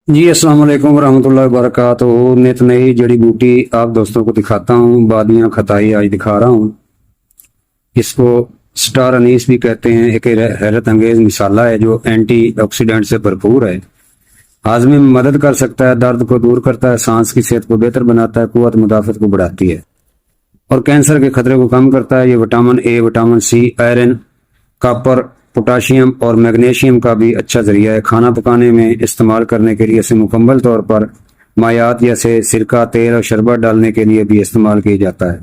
جی السلام علیکم ورحمۃ اللہ وبرکاتہ۔ نت نئی جڑی بوٹی آپ دوستوں کو دکھاتا ہوں، بادیاں خطائی آج دکھا رہا ہوں۔ اس کو سٹار انیس بھی کہتے ہیں، ایک حیرت انگیز مسالہ ہے جو اینٹی آکسیڈنٹ سے بھرپور ہے، ہاضمے میں مدد کر سکتا ہے، درد کو دور کرتا ہے، سانس کی صحت کو بہتر بناتا ہے، قوت مدافعت کو بڑھاتی ہے اور کینسر کے خطرے کو کم کرتا ہے۔ یہ vitamin A, vitamin C, iron, copper, potassium اور میگنیشیم کا بھی اچھا ذریعہ ہے۔ کھانا پکانے میں استعمال کرنے کے لیے اسے مکمل طور پر مائعات جیسے سرکہ، تیل اور شربت ڈالنے کے لیے بھی استعمال کیا جاتا ہے۔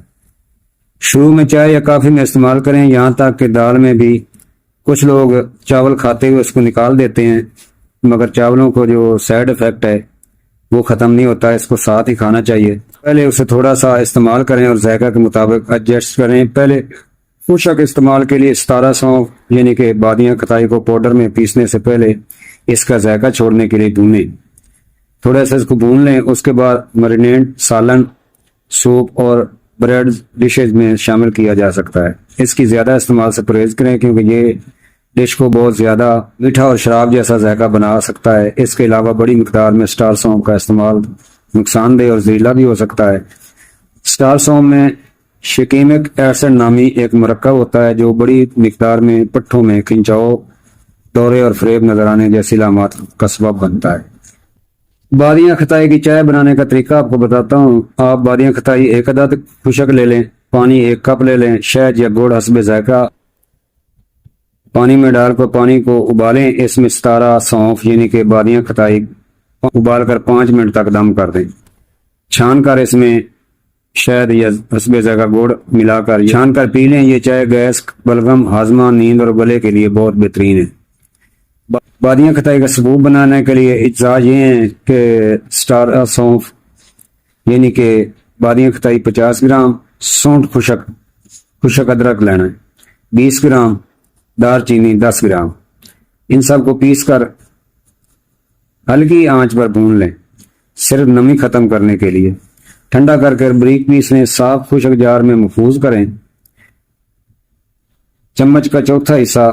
شروع میں چائے یا کافی میں استعمال کریں، یہاں تک کہ دال میں بھی۔ کچھ لوگ چاول کھاتے ہوئے اس کو نکال دیتے ہیں، مگر چاولوں کو جو سائیڈ افیکٹ ہے وہ ختم نہیں ہوتا، اس کو ساتھ ہی کھانا چاہیے۔ پہلے اسے تھوڑا سا استعمال کریں اور ذائقہ کے مطابق ایڈجسٹ کریں۔ پہلے خشک استعمال کے لیے 17 سونف یعنی کہ بادیاں خطائی کو پاؤڈر میں پیسنے سے پہلے اس کا ذائقہ چھوڑنے کے لیے بھونیں، تھوڑا سا اس کو بھون لیں۔ اس کے بعد مرینیٹ سالن، سوپ اور بریڈ ڈشز میں شامل کیا جا سکتا ہے۔ اس کی زیادہ استعمال سے پرہیز کریں کیونکہ یہ ڈش کو بہت زیادہ میٹھا اور شراب جیسا ذائقہ بنا سکتا ہے۔ اس کے علاوہ بڑی مقدار میں سٹار سونف کا استعمال نقصان دہ اور زہریلا بھی ہو سکتا ہے۔ سٹار سونف میں شکیمک ایسڈ نامی ایک مرکب ہوتا ہے جو بڑی مقدار میں پٹھوں میں کھنچاؤ، دورے اور فریب نظر آنے جیسی علامات کا سبب بنتا ہے۔ بادیاں خطائی کی چائے بنانے کا طریقہ آپ کو بتاتا ہوں۔ آپ بادیاں خطائی 1 عدد خشک لے لیں، پانی 1 کپ لے لیں، شہد یا گڑ حسب ذائقہ پانی میں ڈال کر پانی کو ابالیں۔ اس میں 17 سونف یعنی کہ بادیاں خطائی ابال کر 5 منٹ تک دم کر دیں۔ چھان کر اس میں شہد یا حسب ذائقہ گڑ ملا کر چھان کر پی لیں۔ یہ چائے گیس، بلغم، ہاضمہ، نیند اور گلے کے لیے بہت بہترین ہے۔ بادیاں خطائی کا ثبوت بنانے کے لیے اجزاء یہ ہیں کہ سٹار سونف یعنی کہ بادیاں خطائی 50 گرام، سونٹ خشک ادرک لینا ہے 20 گرام، دار چینی 10 گرام۔ ان سب کو پیس کر ہلکی آنچ پر بھون لیں، صرف نمی ختم کرنے کے لیے۔ ٹھنڈا کر کے بریک پیس لیں، صاف خشک جار میں محفوظ کریں۔ چمچ کا چوتھا حصہ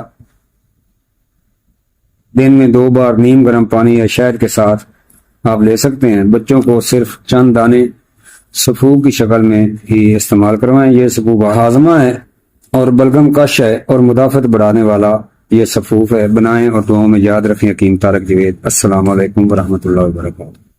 دن میں 2 بار نیم گرم پانی یا شہد کے ساتھ آپ لے سکتے ہیں۔ بچوں کو صرف چند دانے سفوف کی شکل میں ہی استعمال کروائیں۔ یہ سفوف ہاضمہ ہے اور بلغم کش ہے اور مدافعت بڑھانے والا یہ سفوف ہے۔ بنائیں اور دعاؤں میں یاد رکھیں۔ حکیم طارق جوید۔ السلام علیکم ورحمۃ اللہ وبرکاتہ۔